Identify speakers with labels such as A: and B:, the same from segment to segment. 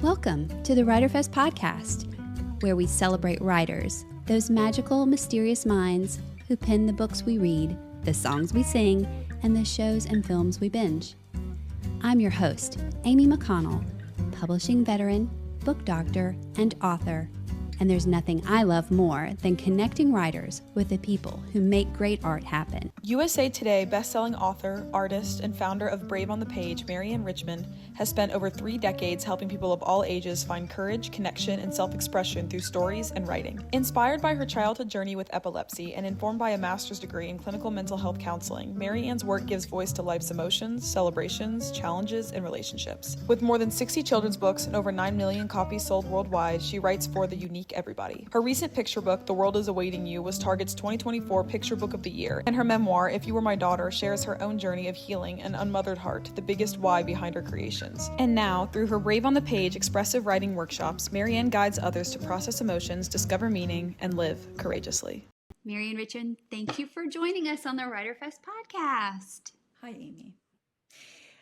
A: Welcome to the WriterFest podcast, where we celebrate writers, those magical, mysterious minds who pen the books we read, the songs we sing, and the shows and films we binge. I'm your host, Amy McConnell, publishing veteran, book doctor, and author. And there's nothing I love more than connecting writers with the people who make great art happen.
B: USA Today bestselling author, artist, and founder of Brave on the Page, Marianne Richmond, has spent over 3 decades helping people of all ages find courage, connection, and self-expression through stories and writing. Inspired by her childhood journey with epilepsy and informed by a master's degree in clinical mental health counseling, Marianne's work gives voice to life's emotions, celebrations, challenges, and relationships. With more than 60 children's books and over 9 million copies sold worldwide, she writes for the unique everybody. Her recent picture book, The World Is Awaiting You, was Target's 2024 Picture Book of the Year, and her memoir, If You Were My Daughter, shares her own journey of healing an unmothered heart, the biggest why behind her creations. And now, through her Brave on the Page expressive writing workshops, Marianne guides others to process emotions, discover meaning, and live courageously.
A: Marianne Richmond, thank you for joining us on the WriterFest podcast.
C: Hi, Amy.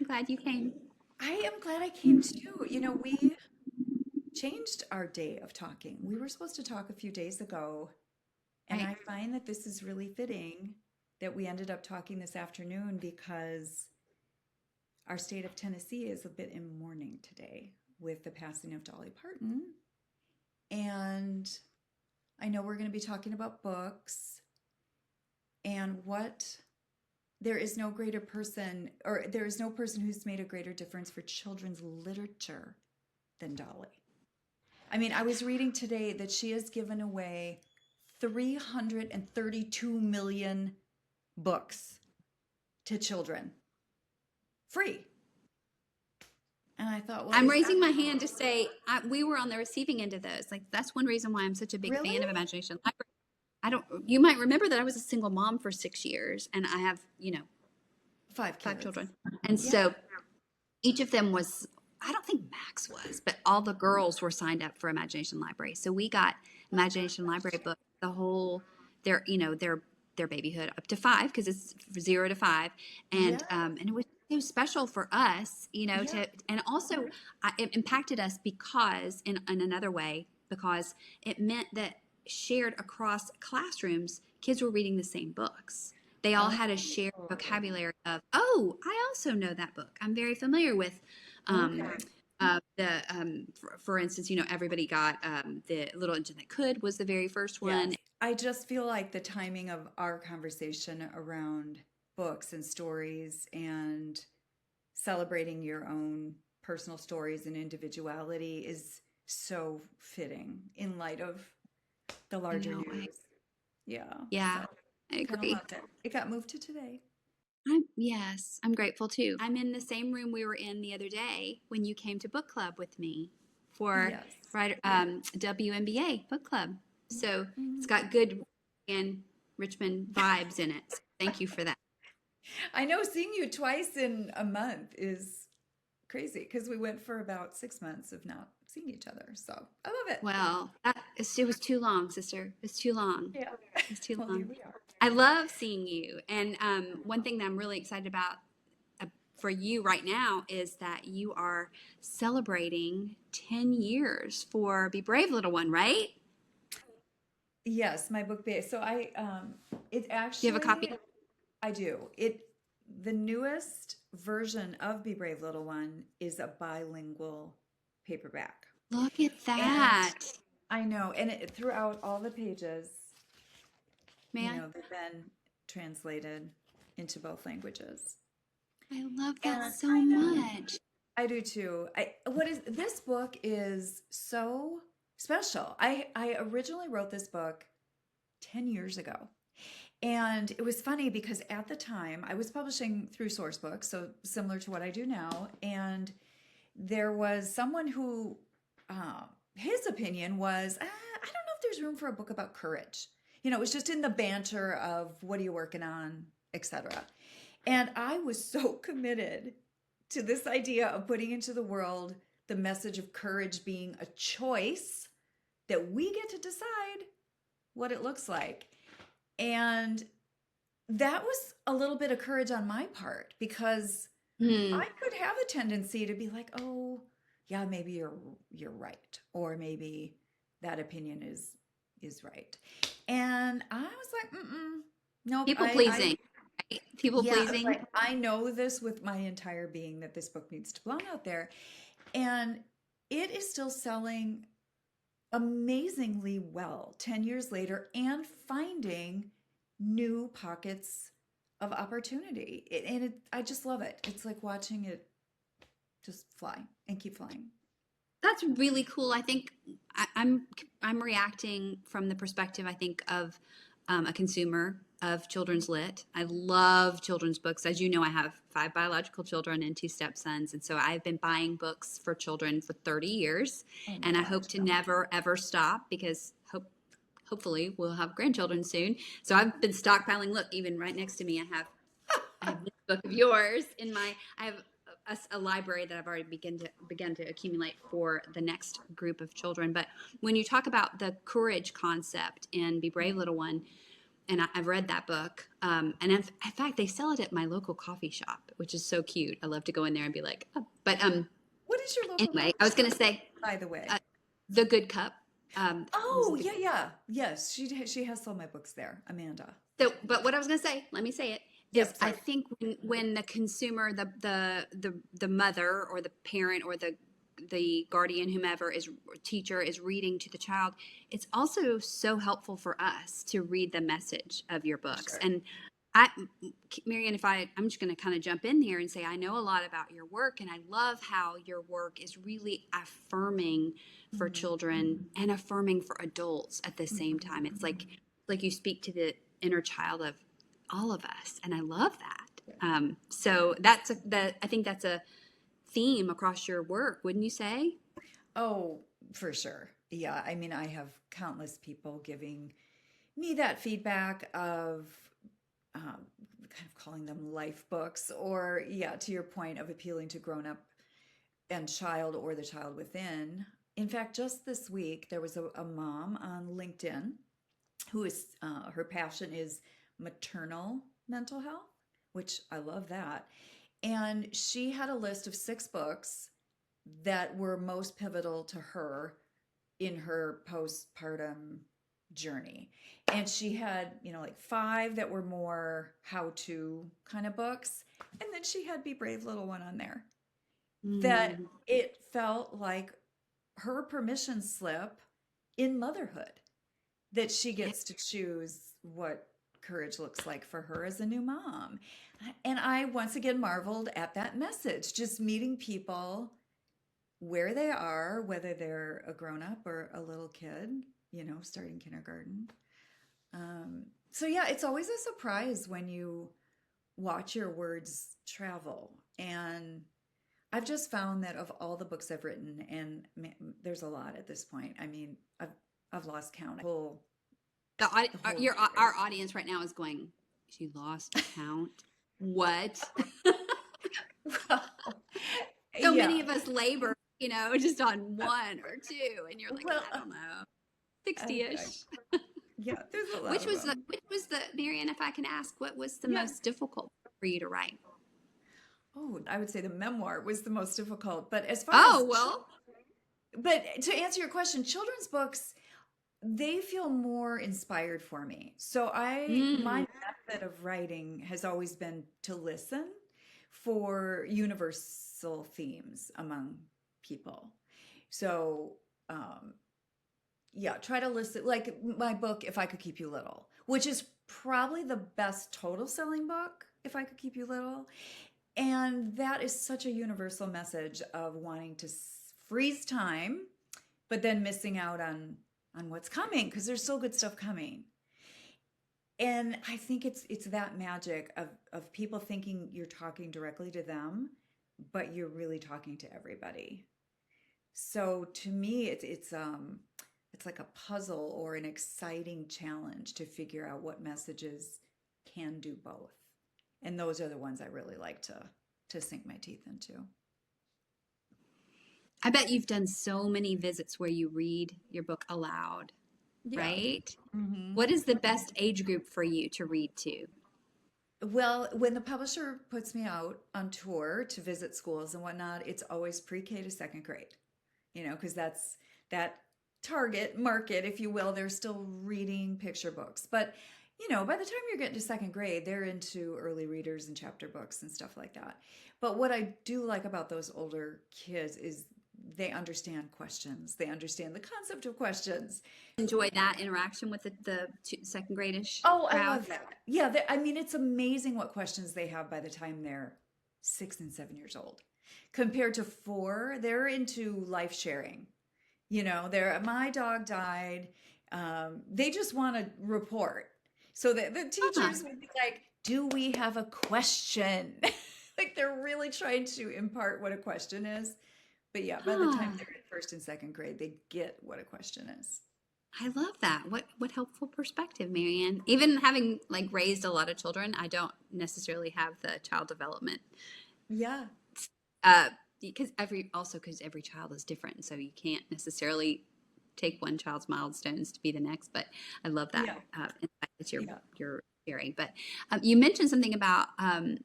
A: I'm glad you came.
C: I am glad I came too. You know, we changed our day of talking. We were supposed to talk a few days ago, and
A: Right.
C: I find that this is really fitting that we ended up talking this afternoon because our state of Tennessee is a bit in mourning today with the passing of Dolly Parton. And I know we're going to be talking about books and what there is no greater person, or there is no person who's made a greater difference for children's literature than Dolly. I mean, I was reading today that she has given away 332 million books to children. Free. And I thought, well,
A: I'm
C: is
A: raising
C: that-
A: my hand to say we were on the receiving end of those. Like, that's one reason why I'm such a big
C: Really?
A: fan of Imagination Library. You might remember that I was a single mom for 6 years, and I have,
C: 5
A: 5
C: kids.
A: children. And
C: Yeah.
A: so each of them was, I don't think Max was, but all the girls were signed up for Imagination Library. So we got Imagination Library book, the whole, their babyhood up to 5, because it's 0 to 5. And,
C: Yeah.
A: and it was so special for us,
C: Yeah.
A: and also it impacted us because in another way, because it meant that shared across classrooms, kids were reading the same books. They all had a shared vocabulary of, oh, I also know that book. I'm very familiar with for instance, everybody got The Little Engine That Could was the very first one.
C: Yes. I just feel like the timing of our conversation around books and stories and celebrating your own personal stories and individuality is so fitting in light of the larger
A: know,
C: news. Yeah.
A: Yeah,
C: So,
A: I
C: kinda
A: agree.
C: loved it. It got moved to today.
A: Yes, I'm grateful too. I'm in the same room we were in the other day when you came to book club with me for
C: Yes.
A: WNBA book club. So
C: Mm-hmm.
A: it's got good and Richmond vibes in it. So thank you for that.
C: I know seeing you twice in a month is crazy because we went for about 6 months of not seeing each other. So I love it.
A: Well, it was too long, sister. It's too long.
C: Yeah.
A: It's too
C: Well,
A: long.
C: here we are.
A: I love seeing you. And one thing that I'm really excited about for you right now is that you are celebrating 10 years for Be Brave Little One, right?
C: Yes, my book base. So it
A: Do
C: actually.
A: you have a copy?
C: I do. The newest version of Be Brave Little One is a bilingual paperback.
A: Look at that.
C: I know, and throughout all the pages,
A: Man,
C: they've been translated into both languages.
A: I love that
C: And
A: so
C: I know.
A: much.
C: I do too. This book is so special. I originally wrote this book 10 years ago. And it was funny because at the time I was publishing through Sourcebooks, so similar to what I do now. And there was someone who, his opinion was, I don't know if there's room for a book about courage. It was just in the banter of what are you working on, etc. And I was so committed to this idea of putting into the world the message of courage being a choice that we get to decide what it looks like. And that was a little bit of courage on my part because I could have a tendency to be like, oh, yeah, maybe you're right, or maybe that opinion is right. And I was like, nope.
A: People pleasing, right? People
C: Yeah, I was
A: pleasing.
C: like, I know this with my entire being that this book needs to belong out there, and it is still selling amazingly well 10 years later and finding new pockets of opportunity. I just love it. It's like watching it just fly and keep flying.
A: That's really cool. I think I'm reacting from the perspective, I think, of a consumer of children's lit. I love children's books. As you know, I have 5 biological children and 2 stepsons, and so I've been buying books for children for 30 years,
C: Oh my
A: and I hope
C: gosh.
A: to never ever stop because hopefully we'll have grandchildren soon. So I've been stockpiling. Look, even right next to me, I have this book of yours in my. I have a library that I've already begun to accumulate for the next group of children. But when you talk about the courage concept in Be Brave Little One, and I've read that book, and in fact, they sell it at my local coffee shop, which is so cute. I love to go in there and be like, oh. But
C: What is your local
A: anyway,
C: coffee
A: I was going to
C: shop,
A: say
C: by the way?
A: the Good Cup. Was
C: Oh,
A: the
C: yeah, yeah. Yes, she has sold my books there, Amanda.
A: So, but what I was going to say, let me say it, is
C: Yep,
A: I
C: sorry.
A: think when the consumer, the mother or the parent or the guardian, whomever is teacher is reading to the child, it's also so helpful for us to read the message of your books.
C: Sure.
A: And Marianne, I'm just going to kind of jump in here and say I know a lot about your work, and I love how your work is really affirming for
C: Mhm.
A: children and affirming for adults at the same time. It's like you speak to the inner child of all of us, and I love that. So I think that's a theme across your work, wouldn't you say?
C: Oh, for sure. Yeah, I mean, I have countless people giving me that feedback of kind of calling them life books, or yeah, to your point of appealing to grown up and child or the child within. In fact, just this week, there was a mom on LinkedIn who is her passion is maternal mental health, which I love that. And she had a list of 6 books that were most pivotal to her in her postpartum journey. And she had, like 5 that were more how to kind of books. And then she had Be Brave Little One on there. That
A: Mm.
C: it felt like her permission slip in motherhood, that she
A: Yeah.
C: gets to choose what courage looks like for her as a new mom. And I once again marveled at that message, just meeting people where they are, whether they're a grown up or a little kid, starting kindergarten. So, yeah, it's always a surprise when you watch your words travel. And I've just found that of all the books I've written, and there's a lot at this point. I mean, I've lost count. The whole
A: Our
C: years.
A: audience right now is going, she lost count. What?
C: Well,
A: So many
C: yeah.
A: of us labor, just on 1 or 2, and you're like,
C: Well,
A: I don't know,
C: okay.
A: 60-ish.
C: Yeah, there's a lot of them.
A: Which was the Marianne, if I can ask, what was the
C: Yeah.
A: most difficult for you to write?
C: Oh, I would say the memoir was the most difficult. But as far
A: Oh,
C: as,
A: well.
C: but to answer your question, children's books, they feel more inspired for me. So
A: Mm.
C: my method of writing has always been to listen for universal themes among people. So, yeah, try to listen, like my book, If I Could Keep You Little, which is probably the best total selling book, If I Could Keep You Little. And that is such a universal message of wanting to freeze time, but then missing out on what's coming, because there's still good stuff coming. And I think it's that magic of people thinking you're talking directly to them, but you're really talking to everybody. So to me, it's like a puzzle or an exciting challenge to figure out what messages can do both. And those are the ones I really like to sink my teeth into.
A: I bet you've done so many visits where you read your book aloud,
C: Yeah.
A: right?
C: Hmm.
A: What is the best age group for you to read to?
C: Well, when the publisher puts me out on tour to visit schools and whatnot, it's always pre-K to second grade, because that's that target market, if you will. They're still reading picture books. But, by the time you're getting to second grade, they're into early readers and chapter books and stuff like that. But what I do like about those older kids is they understand questions. They understand the concept of questions.
A: Enjoy that interaction with the second gradish
C: Oh, I
A: crowd.
C: love that. Yeah, I mean, it's amazing what questions they have by the time they're 6 and 7 years old. Compared to 4, they're into life sharing. They're my dog died. They just want to report. So the teachers would be like, "Do we have a question?" Like they're really trying to impart what a question is. But yeah, by the time they're in first and second grade, they get what a question is.
A: I love that. What helpful perspective, Marianne. Even having like raised a lot of children, I don't necessarily have the child development.
C: Yeah.
A: Because every child is different, so you can't necessarily take one child's milestones to be the next. But I love that insight that you're sharing. But you mentioned something about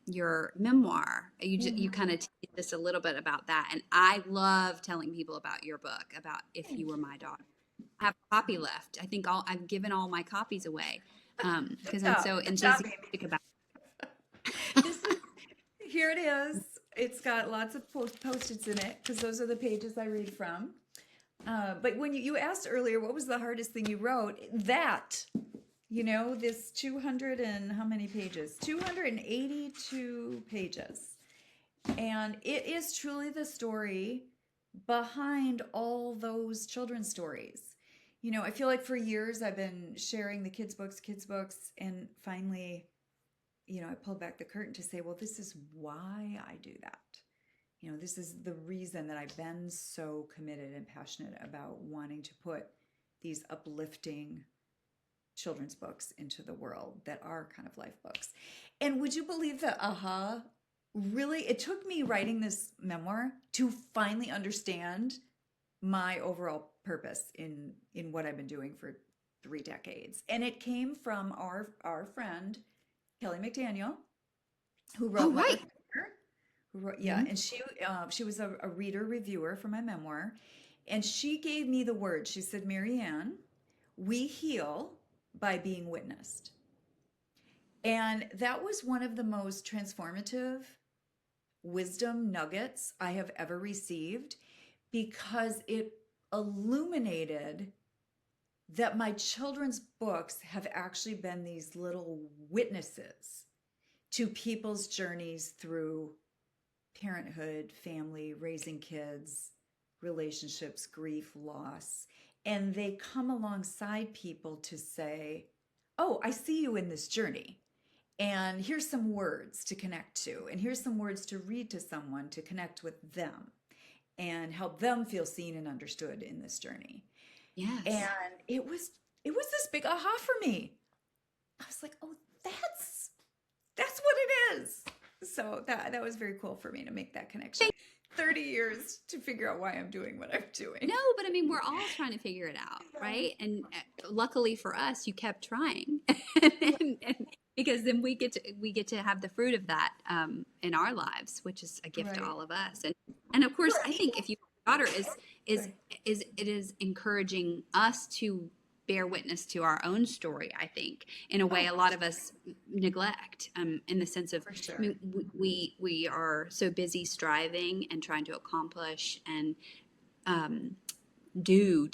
A: your memoir. You kind of teased just a little bit about that, and I love telling people about your book, about If You Were My Daughter. I have a copy left. I think I've given all my copies away because I'm so enthusiastic about
C: it. Here it is. It's got lots of post-its in it because those are the pages I read from. But when you asked earlier, what was the hardest thing you wrote? That, this 200 and how many pages? 282 pages. And it is truly the story behind all those children's stories. I feel like for years I've been sharing the kids' books, and finally, I pulled back the curtain to say, well, this is why I do that. This is the reason that I've been so committed and passionate about wanting to put these uplifting children's books into the world that are kind of life books. And would you believe that really, it took me writing this memoir to finally understand my overall purpose in what I've been doing for 3 decades. And it came from our friend, Kelly McDaniel, who wrote and she was a reader reviewer for my memoir, and she gave me the word. She said, "Marianne, we heal by being witnessed." And that was one of the most transformative wisdom nuggets I have ever received, because it illuminated that my children's books have actually been these little witnesses to people's journeys through parenthood, family, raising kids, relationships, grief, loss. And they come alongside people to say, "Oh, I see you in this journey. And here's some words to connect to. And here's some words to read to someone to connect with them and help them feel seen and understood in this journey."
A: Yes.
C: And it was this big aha for me. I was like, "Oh, that's what it is." So that was very cool for me to make that connection. 30 years to figure out why I'm doing what I'm doing.
A: No, but I mean, we're all trying to figure it out, right? And luckily for us, you kept trying, and because then we get to have the fruit of that in our lives, which is a gift to all of us. And of course, I think If You Were My Daughter is encouraging us to bear witness to our own story, I think, in a way a lot of us neglect, in the sense of, I mean, we are so busy striving and trying to accomplish and do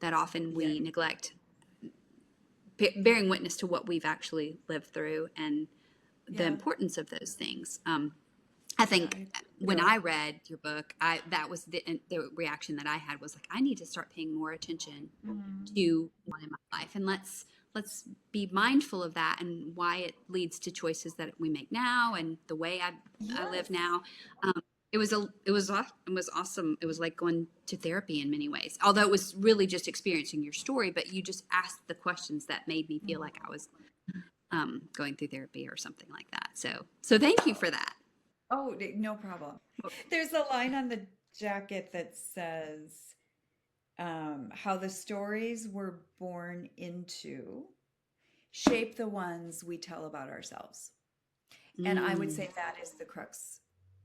A: that often we neglect bearing witness to what we've actually lived through and the importance of those things. I think when I read your book, that was the reaction that I had was like, I need to start paying more attention to one in my life, and let's be mindful of that and why it leads to choices that we make now and the way I live now. It was awesome. It was like going to therapy in many ways, although it was really just experiencing your story, but you just asked the questions that made me feel like I was going through therapy or something like that. So thank you for that.
C: Oh, no problem. There's a line on the jacket that says how the stories were born into shape the ones we tell about ourselves. And I would say that is the crux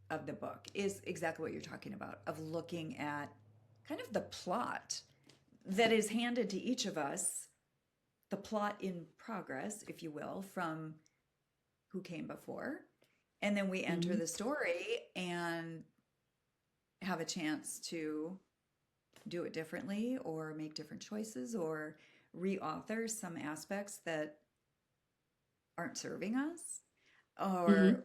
C: of the book, is exactly what you're talking about, of looking at kind of the plot that is handed to each of us, the plot in progress, if you will, from who came before. And then we enter the story and have a chance to do it differently or make different choices or reauthor some aspects that aren't serving us. Or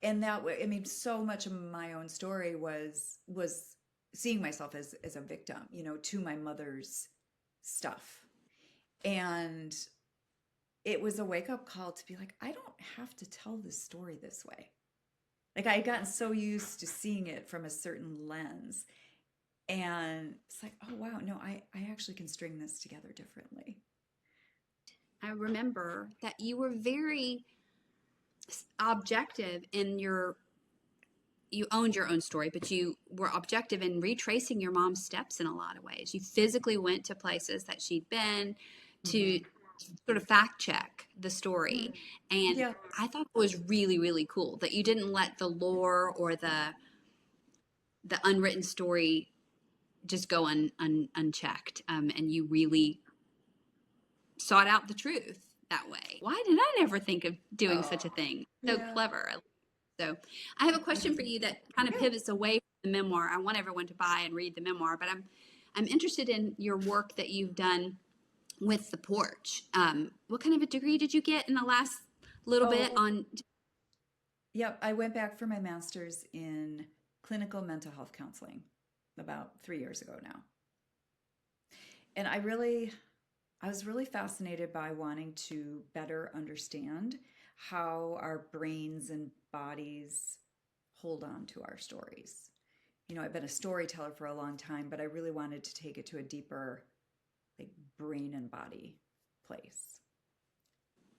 C: and that way, I mean, so much of my own story was seeing myself as a victim, you know, to my mother's stuff. And it was a wake-up call to be like, I don't have to tell this story this way. Like, I had gotten so used to seeing it from a certain lens. And it's like, oh, wow, no, I actually can string this together differently.
A: I remember that you were very objective in you owned your own story, but you were objective in retracing your mom's steps in a lot of ways. You physically went to places that she'd been to sort of fact check the story. And I thought it was really, really cool that you didn't let the lore or the unwritten story just go unchecked. And you really sought out the truth that way. Why did I never think of doing such a thing? So clever. So I have a question for you that kind of pivots away from the memoir. I want everyone to buy and read the memoir, but I'm interested in your work that you've done with the porch. What kind of a degree did you get in the last little bit on?
C: Yep, I went back for my master's in clinical mental health counseling about 3 years ago now. And I was really fascinated by wanting to better understand how our brains and bodies hold on to our stories. You know, I've been a storyteller for a long time, but I really wanted to take it to a deeper, like, brain and body place.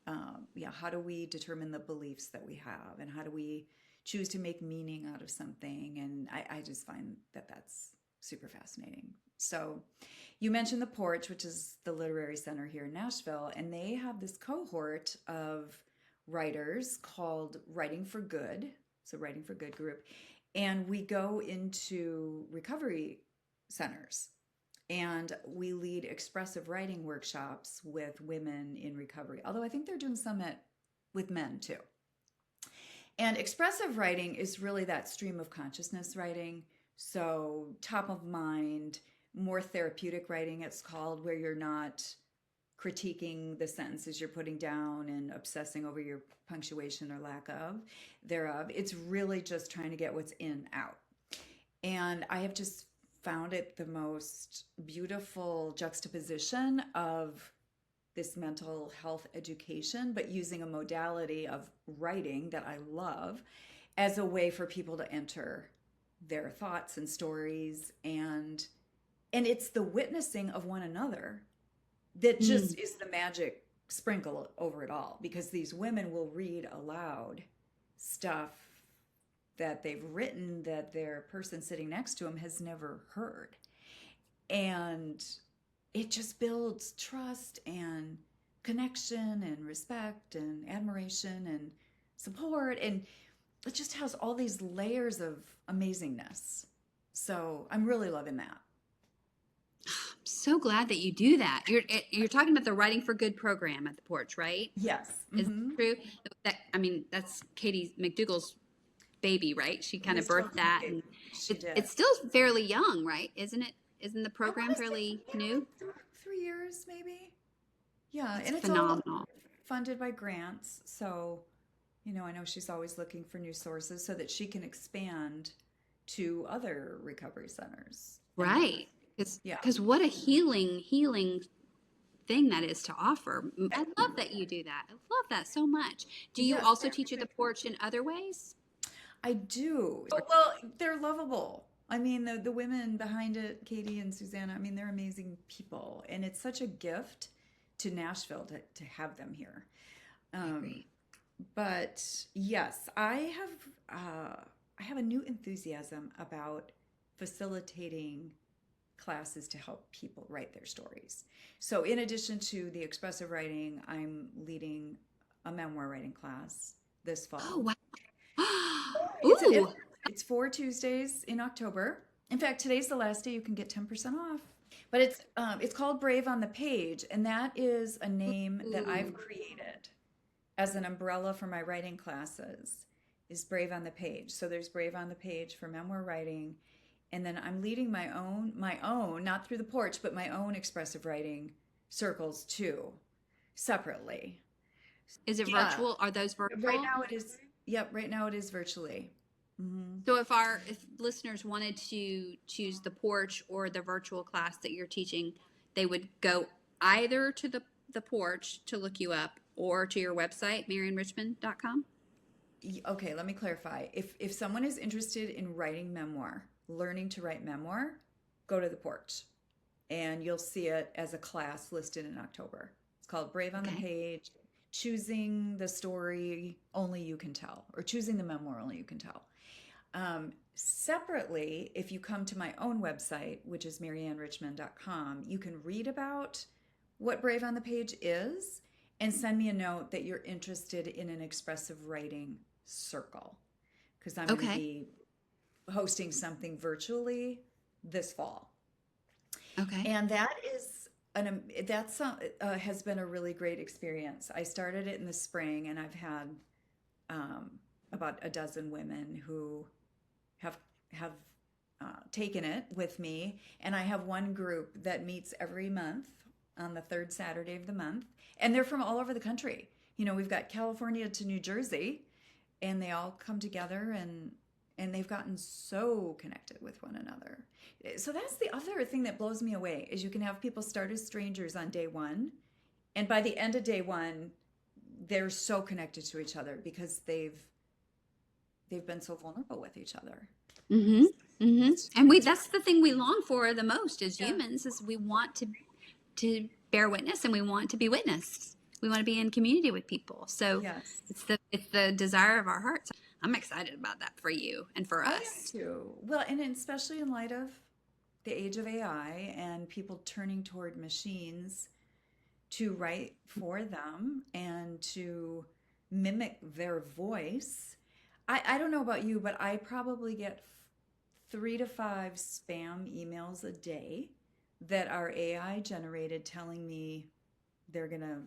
C: How do we determine the beliefs that we have, and how do we choose to make meaning out of something? And I just find that that's super fascinating. So you mentioned the Porch, which is the literary center here in Nashville, and they have this cohort of writers called Writing for Good. So Writing for Good group. And we go into recovery centers and we lead expressive writing workshops with women in recovery. Although I think they're doing some with men too. And expressive writing is really that stream of consciousness writing. So top of mind, more therapeutic writing, it's called, where you're not critiquing the sentences you're putting down and obsessing over your punctuation or lack of thereof. It's really just trying to get what's in out. And I have just found it the most beautiful juxtaposition of this mental health education, but using a modality of writing that I love as a way for people to enter their thoughts and stories. And it's the witnessing of one another that just is the magic sprinkle over it all, because these women will read aloud stuff that they've written that their person sitting next to them has never heard. And it just builds trust and connection and respect and admiration and support. And it just has all these layers of amazingness. So I'm really loving that.
A: So glad that you do that. You're talking about the Writing for Good program at the Porch, right?
C: Yes.
A: Is it true? That's Katie McDougall's baby, right? She kind of birthed that, and it's still fairly young, right? Isn't it? Isn't the program fairly new?
C: 3 years, maybe. Yeah,
A: That's
C: and it's
A: phenomenal.
C: all funded by grants. So, you know, I know she's always looking for new sources so that she can expand to other recovery centers.
A: Right. Because what a healing thing that is to offer. I love that you do that. I love that so much. Do you also teach at the Porch in other ways?
C: I do. Well, they're lovable. I mean, the women behind it, Katie and Susanna, I mean, they're amazing people. And it's such a gift to Nashville to have them here. But yes, I have a new enthusiasm about facilitating classes to help people write their stories. So in addition to the expressive writing, I'm leading a memoir writing class this fall.
A: Oh, wow.
C: It's
A: Ooh.
C: it's 4 Tuesdays in October. In fact, today's the last day you can get 10% off. But it's called Brave on the Page, and that is a name that I've created as an umbrella for my writing classes, is Brave on the Page. So there's Brave on the Page for memoir writing, and then I'm leading my own, not through the porch, but my own expressive writing circles too, separately.
A: Is it
C: Yeah.
A: virtual? Are those virtual?
C: Right now it is. Yep, right now it is virtually. Mm-hmm.
A: So if listeners wanted to choose the porch or the virtual class that you're teaching, they would go either to the porch to look you up or to your website, mariannerichmond.com?
C: Okay, let me clarify. If someone is interested in writing memoir, learning to write memoir, go to the porch and you'll see it as a class listed in October. It's called Brave on the Page, choosing the story only you can tell, or choosing the memoir only you can tell. Separately, if you come to my own website, which is mariannerichmond.com, you can read about what Brave on the Page is and send me a note that you're interested in an expressive writing circle, because I'm going to be hosting something virtually this fall.
A: Okay.
C: And that is has been a really great experience. I started it in the spring, and I've had about a dozen women who have taken it with me, and I have one group that meets every month on the third Saturday of the month, and they're from all over the country. You know, we've got California to New Jersey, and they all come together, and they've gotten so connected with one another. So that's the other thing that blows me away, is you can have people start as strangers on day one, and by the end of day one, they're so connected to each other because they've been so vulnerable with each other.
A: Mm-hmm. Mm-hmm. And that's the thing we long for the most as humans, is we want to bear witness, and we want to be witnessed. We want to be in community with people. So it's the desire of our hearts. I'm excited about that for you and for us
C: too. Well, and especially in light of the age of AI and people turning toward machines to write for them and to mimic their voice. I don't know about you, but I probably get 3 to 5 spam emails a day that are AI generated, telling me they're gonna,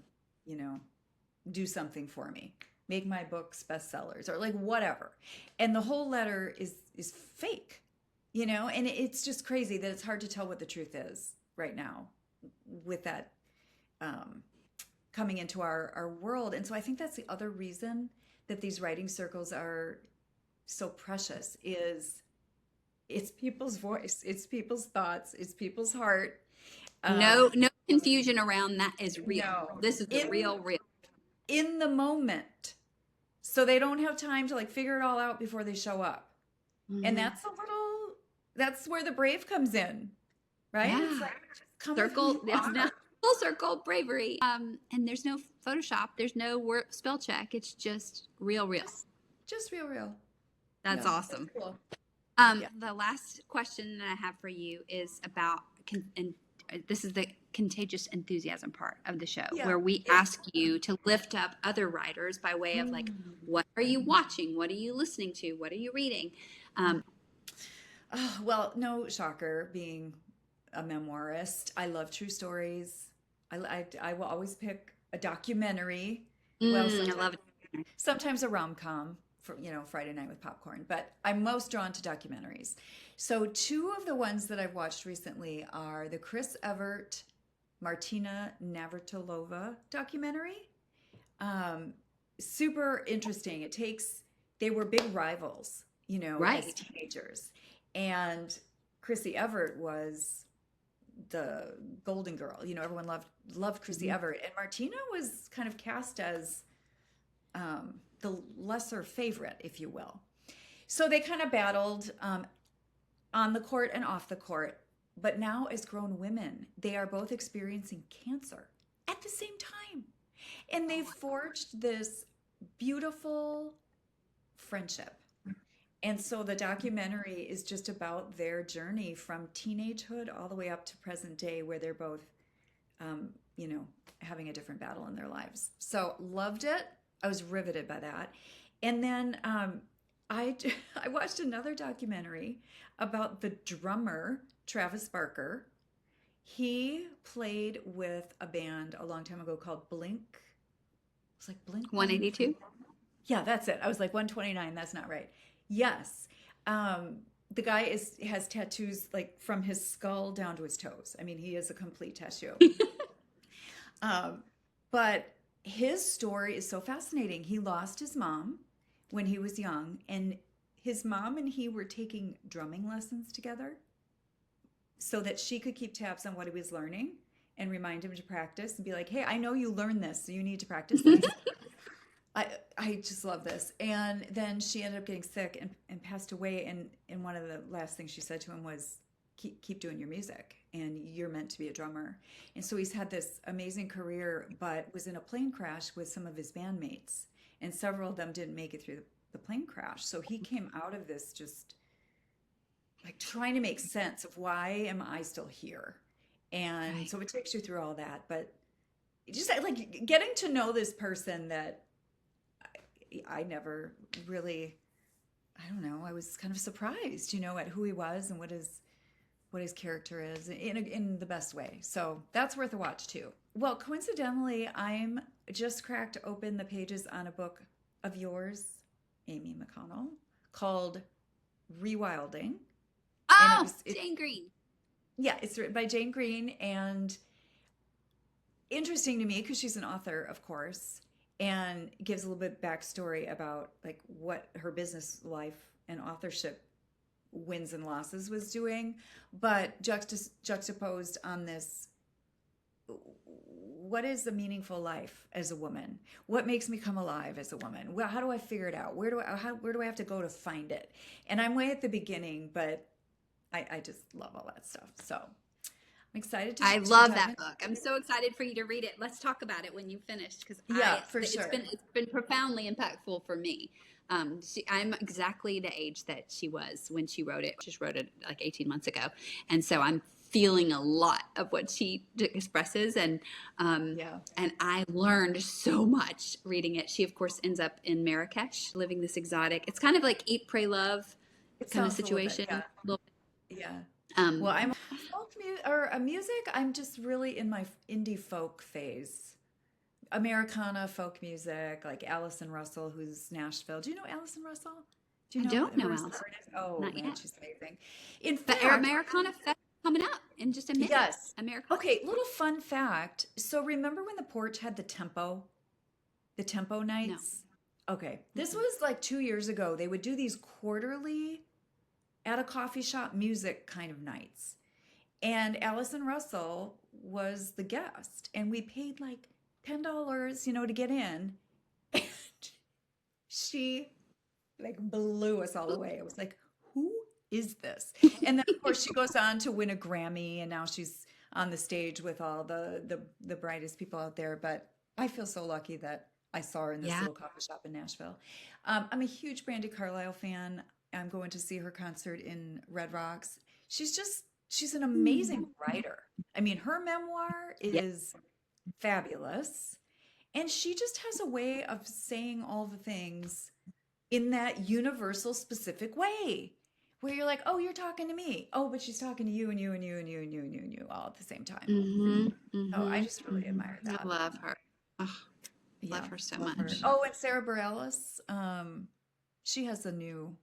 C: do something for me, make my books bestsellers, or like whatever. And the whole letter is fake, and it's just crazy that it's hard to tell what the truth is right now with that coming into our world. And so I think that's the other reason that these writing circles are so precious, is it's people's voice, it's people's thoughts, it's people's heart.
A: No confusion around that is real.
C: No.
A: This is the real.
C: In the moment. So they don't have time to figure it all out before they show up. Mm-hmm. And that's where the brave comes in, right?
A: Yeah.
C: It's
A: circle, it's now full circle bravery. And there's no Photoshop, there's no spell check. It's just real.
C: Just real.
A: That's awesome.
C: That's cool.
A: The last question that I have for you is about, and this is the contagious enthusiasm part of the show, where we ask you to lift up other writers by way of what are you watching? What are you listening to? What are you reading?
C: Well, no shocker, being a memoirist, I love true stories. I will always pick a documentary.
A: I love it.
C: Sometimes a rom-com for Friday night with popcorn, but I'm most drawn to documentaries. So 2 of the ones that I've watched recently are the Chris Evert, Martina Navratilova documentary. Super interesting. They were big rivals, as teenagers. And Chrissy Evert was the golden girl. Everyone loved Chrissy Evert. And Martina was kind of cast as the lesser favorite, if you will. So they kind of battled on the court and off the court. But now, as grown women, they are both experiencing cancer at the same time. And they've forged this beautiful friendship. And so the documentary is just about their journey from teenagehood all the way up to present day, where they're both, um, you know, having a different battle in their lives. So loved it. I was riveted by that. And then I I watched another documentary about the drummer Travis Barker. He played with a band a long time ago called Blink. It's like Blink
A: 182.
C: 182. Yeah, that's it. I was like 129. That's not right. Yes. The guy has tattoos like from his skull down to his toes. I mean, he is a complete tattoo. But his story is so fascinating. He lost his mom when he was young, and his mom and he were taking drumming lessons together so that she could keep tabs on what he was learning and remind him to practice and be like, hey, I know you learned this, so you need to practice this. I just love this. And then she ended up getting sick and passed away. And one of the last things she said to him was, keep doing your music, and you're meant to be a drummer. And so he's had this amazing career, but was in a plane crash with some of his bandmates. And several of them didn't make it through the plane crash. So he came out of this just like trying to make sense of, why am I still here? And
A: Right.
C: so it takes you through all that. But just like getting to know this person that I never really, I don't know, I was kind of surprised, you know, at who he was and what his character is in the best way. So that's worth a watch too. Well, coincidentally, I'm just cracked open the pages on a book of yours, Amy McConnell, called Rewilding.
A: Oh, Jane Green.
C: Yeah, it's written by Jane Green, and interesting to me because she's an author, of course, and gives a little bit backstory about like what her business life and authorship wins and losses was doing, but juxtaposed on this, what is a meaningful life as a woman? What makes me come alive as a woman? Well, how do I figure it out? Where do I have to go to find it? And I'm way at the beginning, but I just love all that stuff. So I'm excited
A: I
C: to
A: love
C: dive
A: that
C: in.
A: book. I'm so excited for you to read it. Let's talk about it when you finish, because
C: Yeah, for
A: it's
C: sure.
A: been profoundly impactful for me. I'm exactly the age that she was when she wrote it. Just wrote it like 18 months ago, and so I'm feeling a lot of what she expresses, and
C: Yeah.
A: and I learned so much reading it. She of course ends up in Marrakesh, living this exotic. It's kind of like Eat, Pray, Love
C: It
A: kind of
C: sounds a little bit,
A: situation.
C: yeah.
A: A little
C: Yeah.
A: bit.
C: Well, I'm a folk or a music. I'm just really in my indie folk phase. Americana folk music, like Allison Russell, who's Nashville. Do you know Allison Russell? Do you
A: I
C: know
A: don't know
C: her as an
A: Allison.
C: artist? Oh
A: Not
C: man,
A: yet.
C: she's amazing. In
A: The
C: fact,
A: Americana Fest coming up in just a minute.
C: yes.
A: Americana.
C: Okay, little fun fact. So remember when the Porch had the tempo
A: No.
C: nights? Okay, this
A: Mm-mm.
C: was like 2 years ago. They would do these quarterly at a coffee shop music kind of nights. And Allison Russell was the guest, and we paid like $10, you know, to get in. And she like blew us all away. I was like, who is this? And then of course she goes on to win a Grammy, and now she's on the stage with all the brightest people out there. But I feel so lucky that I saw her in this
A: Yeah.
C: little coffee shop in Nashville. I'm a huge Brandi Carlile fan. I'm going to see her concert in Red Rocks. She's an amazing writer. I mean, her memoir
A: Yeah.
C: is fabulous. And she just has a way of saying all the things in that universal specific way where you're like, oh, you're talking to me. Oh, but she's talking to you and you and you and you and you and you and you all at the same time.
A: Mm-hmm.
C: So I
A: Mm-hmm.
C: just really admire
A: I
C: that.
A: love her. Oh,
C: Yeah,
A: love her so
C: love her.
A: much.
C: Oh, and Sarah Bareilles, she has a new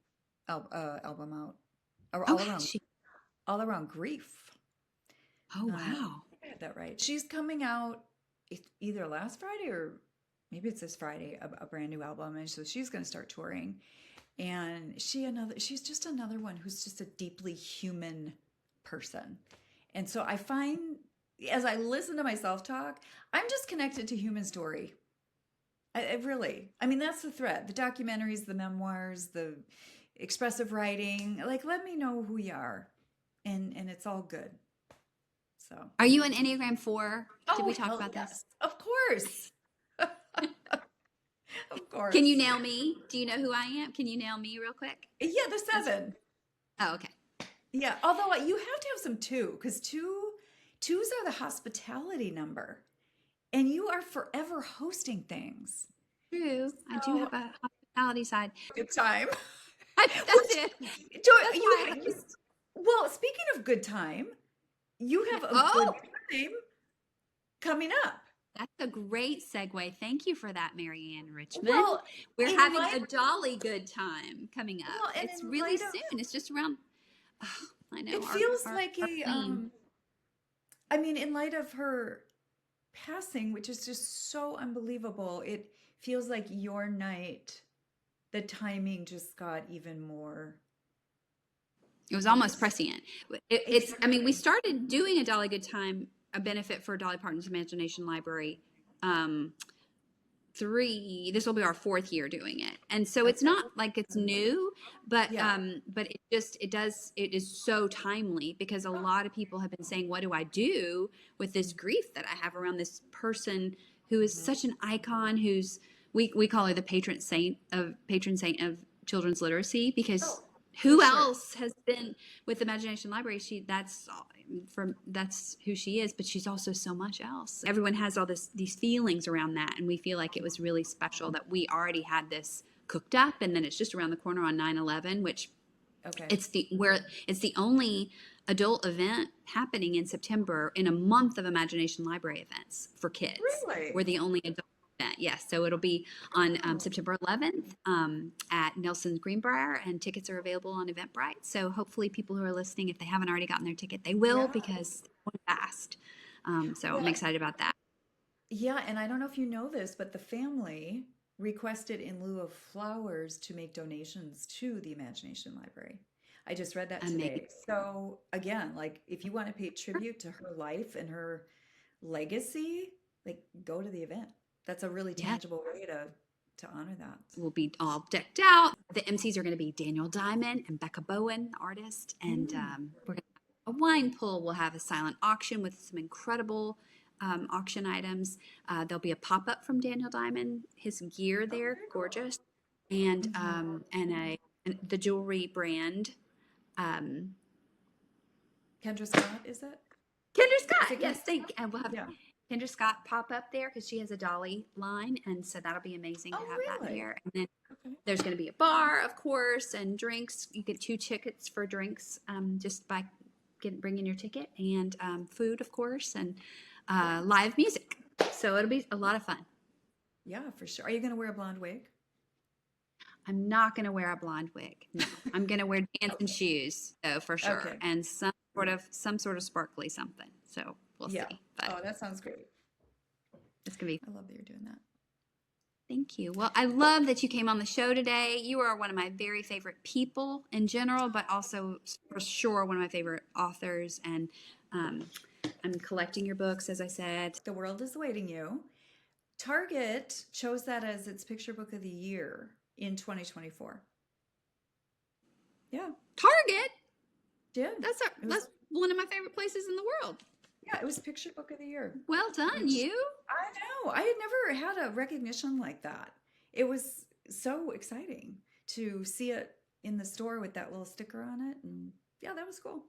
C: album out, or
A: Oh, she.
C: all around grief.
A: Oh,
C: I
A: wow.
C: think I had that right. She's coming out either last Friday or maybe it's this Friday, a brand new album, and so she's going to start touring. And she's just another one who's just a deeply human person. And so I find as I listen to myself talk, I'm just connected to human story. I really, I mean, that's the thread. The documentaries, the memoirs, the expressive writing, like let me know who you are, and it's all good. So,
A: Are you an Enneagram 4? Did
C: oh
A: we talk
C: hell
A: about
C: yes,
A: this?
C: of course. Of course.
A: Can you nail me? Do you know who I am? Can you nail me real quick?
C: Yeah, the 7.
A: Oh, okay.
C: Yeah, although you have to have some 2 because twos are the hospitality number, and you are forever hosting things.
A: True. I do have a hospitality side.
C: Good time.
A: That's it.
C: Well, speaking of good time, you have a good time coming up.
A: That's a great segue. Thank you for that, Marianne Richmond.
C: Well,
A: we're having a Dolly good time coming up.
C: Well, and
A: it's really soon. It's just around. Oh, I know.
C: It feels like I mean, in light of her passing, which is just so unbelievable, it feels like your night, the timing just got even more.
A: It was almost prescient. It's. I mean, we started doing a Dolly Good Time, a benefit for Dolly Parton's Imagination Library. This will be our 4th year doing it, and so it's not like it's new, but it is so timely because a lot of people have been saying, what do I do with this grief that I have around this person who is such an icon, who's we call her the patron saint of children's literacy, because who else has been with Imagination Library? That's who she is, but she's also so much else. Everyone has all these feelings around that, and we feel like it was really special that we already had this cooked up, and then it's just around the corner on 9/11, which it's the only adult event happening in September in a month of Imagination Library events for kids.
C: Really?
A: We're the only adult event. Yes, so it'll be on September 11th at Nelson's Greenbrier, and tickets are available on Eventbrite. So hopefully people who are listening, if they haven't already gotten their ticket, they will, because they're going fast. So I'm excited about that.
C: Yeah, and I don't know if you know this, but the family requested in lieu of flowers to make donations to the Imagination Library. I just read that today. So again, like if you want to pay tribute to her life and her legacy, like go to the event. That's a really tangible way to honor that.
A: We'll be all decked out. The MCs are going to be Daniel Diamond and Becca Bowen, the artist, and we're going to have a wine pull. We'll have a silent auction with some incredible auction items. There'll be a pop-up from Daniel Diamond, his gear there, gorgeous, and the jewelry brand.
C: Kendra Scott, is it?
A: Kendra Scott, yes, and we'll have Kendra Scott pop up there because she has a Dolly line, and so that'll be amazing to have that there. And then there's going to be a bar, of course, and drinks. You get 2 tickets for drinks just by bringing your ticket, and food, of course, and live music. So it'll be a lot of fun.
C: Yeah, for sure. Are you going to wear a blonde wig?
A: I'm not going to wear a blonde wig. No, I'm going to wear dancing shoes, though, for sure, and some sort of sparkly something. So we'll see. But
C: that sounds great.
A: It's going to be.
C: I love that you're doing that.
A: Thank you. Well, I love that you came on the show today. You are one of my very favorite people in general, but also for sure one of my favorite authors. And I'm collecting your books, as I said.
C: The World is Awaiting You. Target chose that as its picture book of the year in 2024. Yeah.
A: Target?
C: Yeah.
A: That's one of my favorite places in the world.
C: Yeah, it was picture book of the year.
A: Well done, you.
C: I know. I had never had a recognition like that. It was so exciting to see it in the store with that little sticker on it. And yeah, that was cool.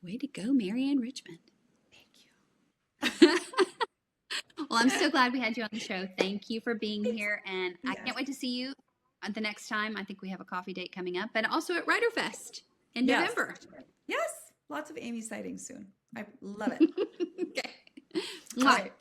A: Way to go, Marianne Richmond. Thank you. Well, I'm so glad we had you on the show. Thank you for being here. And I can't wait to see you the next time. I think we have a coffee date coming up. And also at Writer Fest in November.
C: Yes. Lots of Amy sightings soon. I love it.
A: Okay.
C: All right.